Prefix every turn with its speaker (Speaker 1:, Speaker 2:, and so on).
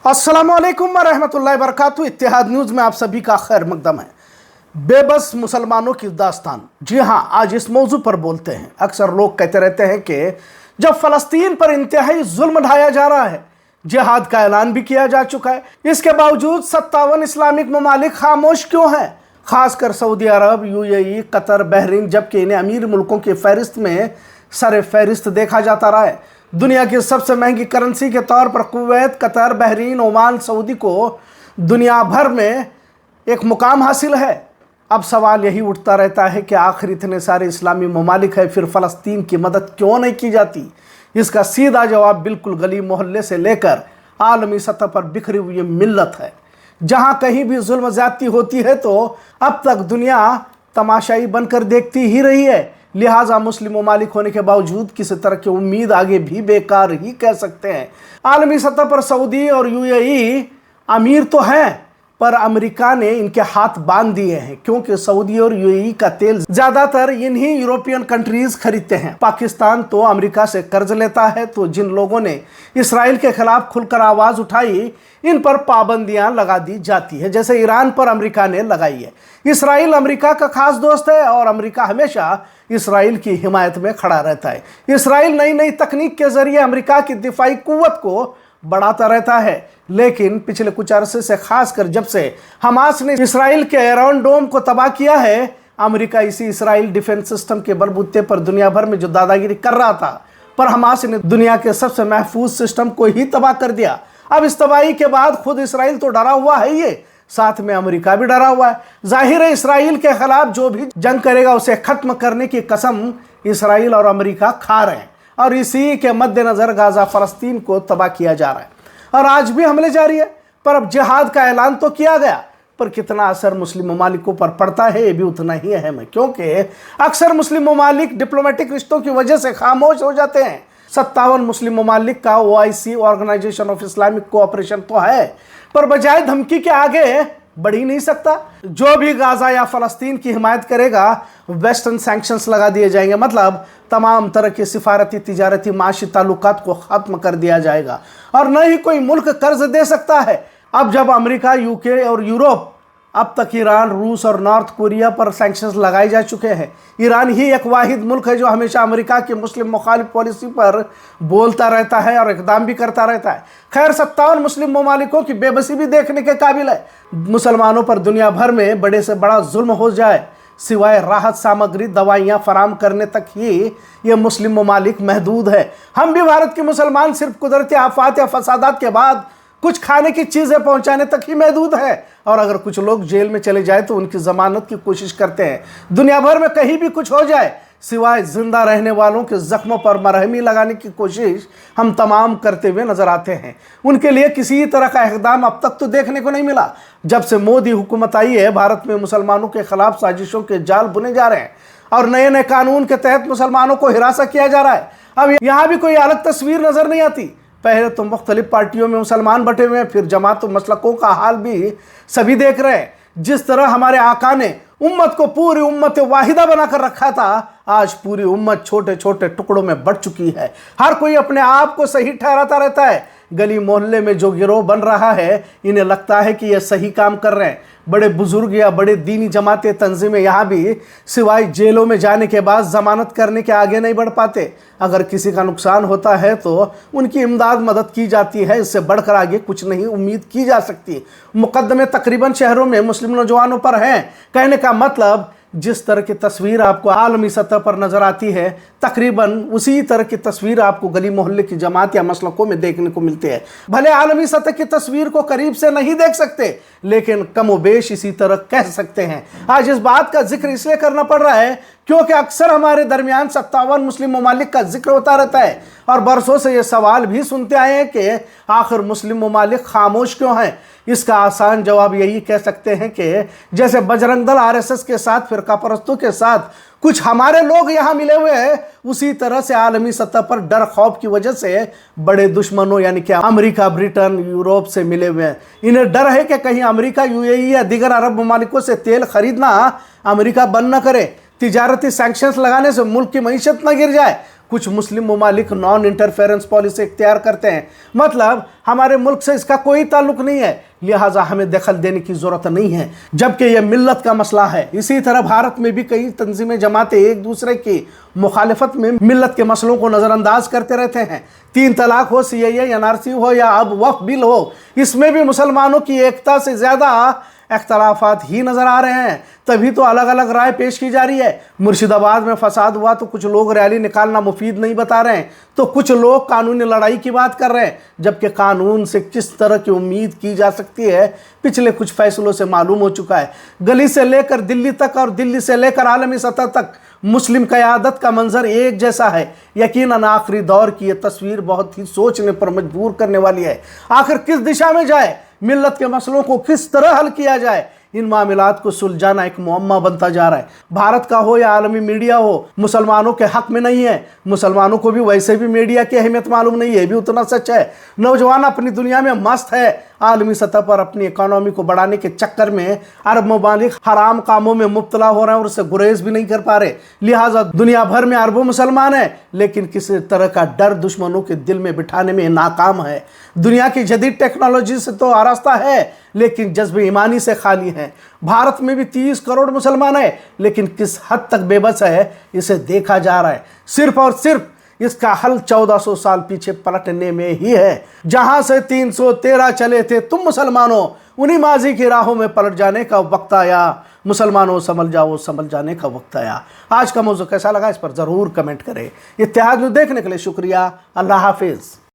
Speaker 1: अस्सलामुअलैकुम वरहमतुल्लाहि वबरकातुहू। इत्तेहाद न्यूज़ में आप सभी का खैर मकदम है। बेबस मुसलमानों की दास्तान। जी हाँ, आज इस मौजू पर बोलते हैं। अक्सर लोग कहते रहते हैं कि जब फ़लस्तीन पर इंतहाई जुल्म ढाया जा रहा है, जिहाद का ऐलान भी किया जा चुका है, इसके बावजूद 57 इस्लामिक ममालिक खामोश क्यों हैं? खासकर सऊदी अरब, यूएई, कतर, बहरीन, जबकि इन्हें अमीर मुल्कों की फहरिस्त में सर फहरिस्त देखा जाता रहा है। दुनिया की सबसे महंगी करेंसी के तौर पर Kuwait, Qatar, Bahrain, Oman, Saudi को दुनिया भर में एक मुकाम हासिल है। अब सवाल यही उठता रहता है कि आखिर इतने सारे इस्लामी ममालिक है, फिर फ़लस्तीन की मदद क्यों नहीं की जाती? इसका सीधा जवाब बिल्कुल गली मोहल्ले से लेकर आलमी सतह पर बिखरी हुई मिल्लत है। जहाँ कहीं भी जुल्म ज़्यादती होती है तो अब तक दुनिया तमाशाई बनकर देखती ही रही है। लिहाजा मुस्लिम ममालिक होने के बावजूद किसी तरह की उम्मीद आगे भी बेकार ही कह सकते हैं। आलमी सतह पर सऊदी और यूएई अमीर तो हैं, पर अमेरिका ने इनके हाथ बांध दिए हैं, क्योंकि सऊदी और यूएई का तेल ज्यादातर इन्हीं यूरोपियन कंट्रीज खरीदते हैं। पाकिस्तान तो अमेरिका से कर्ज लेता है, तो जिन लोगों ने इसराइल के खिलाफ खुलकर आवाज उठाई, इन पर पाबंदियां लगा दी जाती है, जैसे ईरान पर अमेरिका ने लगाई है। इसराइल अमेरिका का खास दोस्त है और अमेरिका हमेशा इसराइल की हिमायत में खड़ा रहता है। इसराइल नई नई तकनीक के जरिए अमेरिका की दिफाई कुव्वत को बढ़ाता रहता है, लेकिन पिछले कुछ अरसे से, खासकर जब से हमास ने इसराइल के आयरन डोम को तबाह किया है, अमेरिका इसी इसराइल डिफेंस सिस्टम के बलबूते पर दुनिया भर में जो दादागिरी कर रहा था, पर हमास ने दुनिया के सबसे महफूज सिस्टम को ही तबाह कर दिया। अब इस तबाही के बाद खुद इसराइल तो डरा हुआ है, ये साथ में अमेरिका भी डरा हुआ है। जाहिर है इसराइल के खिलाफ जो भी जंग करेगा उसे खत्म करने की कसम इसराइल और अमेरिका खा रहे हैं, और इसी के मद्देनजर गाजा फ़लस्तीन को तबाह किया जा रहा है और आज भी हमले जारी है। पर अब जिहाद का ऐलान तो किया गया, पर कितना असर मुस्लिम ममालिकों पर पड़ता है ये भी उतना ही अहम है, क्योंकि अक्सर मुस्लिम ममालिक डिप्लोमेटिक रिश्तों की वजह से खामोश हो जाते हैं। 57 मुस्लिम ममालिक का OIC, organisation of Islamic cooperation तो है, पर बजाय धमकी के आगे बढ़ ही नहीं सकता। जो भी गाजा या फ़लस्तीन की हिमायत करेगा, वेस्टर्न सैंक्शंस लगा दिए जाएंगे, मतलब तमाम तरह के सिफारती, तिजारती, माशी ताल्लुकात को ख़त्म कर दिया जाएगा, और न ही कोई मुल्क कर्ज दे सकता है। अब जब अमेरिका, UK और यूरोप, अब तक ईरान, रूस और नॉर्थ कोरिया पर सैंक्शंस लगाए जा चुके हैं। ईरान ही एक वाहिद मुल्क है जो हमेशा अमेरिका की मुस्लिम मुखालिफ पॉलिसी पर बोलता रहता है और इक़दाम भी करता रहता है। खैर, 57 मुस्लिम ममालिकों की बेबसी भी देखने के काबिल है। मुसलमानों पर दुनिया भर में बड़े से बड़ा जुल्म हो जाए, सिवाय राहत सामग्री, दवाइयाँ फराम करने तक ही ये मुस्लिम ममालिक महदूद है। हम भी भारत के मुसलमान सिर्फ कुदरती आफात या फसादात के बाद कुछ खाने की चीज़ें पहुंचाने तक ही महदूद है, और अगर कुछ लोग जेल में चले जाए तो उनकी ज़मानत की कोशिश करते हैं। दुनिया भर में कहीं भी कुछ हो जाए, सिवाय जिंदा रहने वालों के जख्मों पर मरहमी लगाने की कोशिश हम तमाम करते हुए नजर आते हैं। उनके लिए किसी तरह का इक़दाम अब तक तो देखने को नहीं मिला। जब से मोदी हुकूमत आई है, भारत में मुसलमानों के खिलाफ साजिशों के जाल बुने जा रहे हैं और नए नए कानून के तहत मुसलमानों को हिरासत किया जा रहा है। अब यहाँ भी कोई अलग तस्वीर नजर नहीं आती। पहले तो मुख्तलिफ पार्टियों में मुसलमान बटे हुए हैं, फिर जमात व मसलकों का हाल भी सभी देख रहे हैं। जिस तरह हमारे आका ने उम्मत को पूरी उम्मत वाहिदा बनाकर रखा था, आज पूरी उम्मत छोटे छोटे टुकड़ों में बढ़ चुकी है। हर कोई अपने आप को सही ठहराता रहता है। गली मोहल्ले में जो गिरोह बन रहा है, इन्हें लगता है कि ये सही काम कर रहे हैं। बड़े बुजुर्ग या बड़े दीनी जमातें, तंजीमें यहाँ भी सिवाय जेलों में जाने के बाद जमानत करने के आगे नहीं बढ़ पाते। अगर किसी का नुकसान होता है तो उनकी इमदाद मदद की जाती है, इससे बढ़कर आगे कुछ नहीं उम्मीद की जा सकती। मुकदमे तकरीबन शहरों में मुस्लिम नौजवानों पर हैं। कहने का मतलब, जिस तरह की तस्वीर आपको आलमी सतह पर नजर आती है, तकरीबन उसी तरह की तस्वीर आपको गली मोहल्ले की जमात या मसलकों में देखने को मिलती है। भले आलमी सतह की तस्वीर को करीब से नहीं देख सकते, लेकिन कम बेश इसी तरह कह सकते हैं। आज इस बात का जिक्र इसलिए करना पड़ रहा है क्योंकि अक्सर हमारे दरमियान 57 मुस्लिम ममालिक का जिक्र होता रहता है, और बरसों से ये सवाल भी सुनते आए हैं कि आखिर मुस्लिम ममालिक खामोश क्यों हैं। इसका आसान जवाब यही कह सकते हैं कि जैसे बजरंग दल, RSS के साथ, फिरका परस्तों के साथ कुछ हमारे लोग यहाँ मिले हुए हैं, उसी तरह से आलमी सतह पर डर खौफ की वजह से बड़े दुश्मनों यानी कि अमेरिका, ब्रिटेन, यूरोप से मिले हुए हैं। इन्हें डर है कि कहीं अमेरिका, UAE या दीगर अरब ममालिकों से तेल खरीदना अमेरिका बंद न करे, तिजारती सैंक्शंस लगाने से मुल्क की मईशत न गिर जाए। कुछ मुस्लिम ममालिक नॉन इंटरफेरेंस पॉलिसी इख्तियार करते हैं, मतलब हमारे मुल्क से इसका कोई ताल्लुक नहीं है, लिहाजा हमें दखल देने की ज़रूरत नहीं है, जबकि यह मिल्लत का मसला है। इसी तरह भारत में भी कई तंजीमें जमातें एक दूसरे की मुखालिफत में मिल्लत के मसलों को नज़रअंदाज करते रहते हैं। 3 तलाक हो, CAA, NRC हो या अब वक्फ बिल हो, इसमें भी मुसलमानों की एकता से ज़्यादा इख्तलाफात ही नज़र आ रहे हैं। तभी तो अलग अलग राय पेश की जा रही है। मुर्शिदाबाद में फसाद हुआ तो कुछ लोग रैली निकालना मुफीद नहीं बता रहे हैं, तो कुछ लोग कानूनी लड़ाई की बात कर रहे हैं, जबकि कानून से किस तरह की उम्मीद की जा सकती है पिछले कुछ फैसलों से मालूम हो चुका है। गली से लेकर दिल्ली तक और दिल्ली से लेकर आलमी सतह तक मुस्लिम क़यादत का मंजर एक जैसा है। यकीनन आखिरी दौर की यह तस्वीर बहुत ही सोचने पर मजबूर करने वाली है। आखिर किस दिशा में जाए, मिल्लत के मसलों को किस तरह हल किया जाए, इन मामलात को सुलझाना एक मुअम्मा बनता जा रहा है। भारत का हो या आलमी मीडिया हो, मुसलमानों के हक में नहीं है। मुसलमानों को भी वैसे भी मीडिया की अहमियत मालूम नहीं है, ये भी उतना सच है। नौजवान अपनी दुनिया में मस्त है, आलमी सतह पर अपनी इकॉनमी को बढ़ाने के चक्कर में अरब ममालिक हराम कामों में मुब्तला हो रहे हैं और उससे गुरेज भी नहीं कर पा रहे। लिहाजा दुनिया भर में अरबों मुसलमान हैं, लेकिन किसी तरह का डर दुश्मनों के दिल में बिठाने में नाकाम है। दुनिया की जदीद टेक्नोलॉजी से तो आरास्ता है, लेकिन जज्बे ईमानी से खाली हैं। भारत में भी 30 करोड़ मुसलमान हैं, लेकिन किस हद तक बेबस है इसे देखा जा रहा है। सिर्फ और सिर्फ इसका हल 1400 साल पीछे पलटने में ही है। जहां से 313 चले थे तुम मुसलमानों, उन्हीं माजी की राहों में पलट जाने का वक्त आया। मुसलमानों संभल जाओ, संभल जाने का वक्त आया। आज का मौजू कैसा लगा इस पर ज़रूर कमेंट करें। इत्तेहाद न्यूज़ देखने के लिए शुक्रिया। अल्लाह हाफिज़।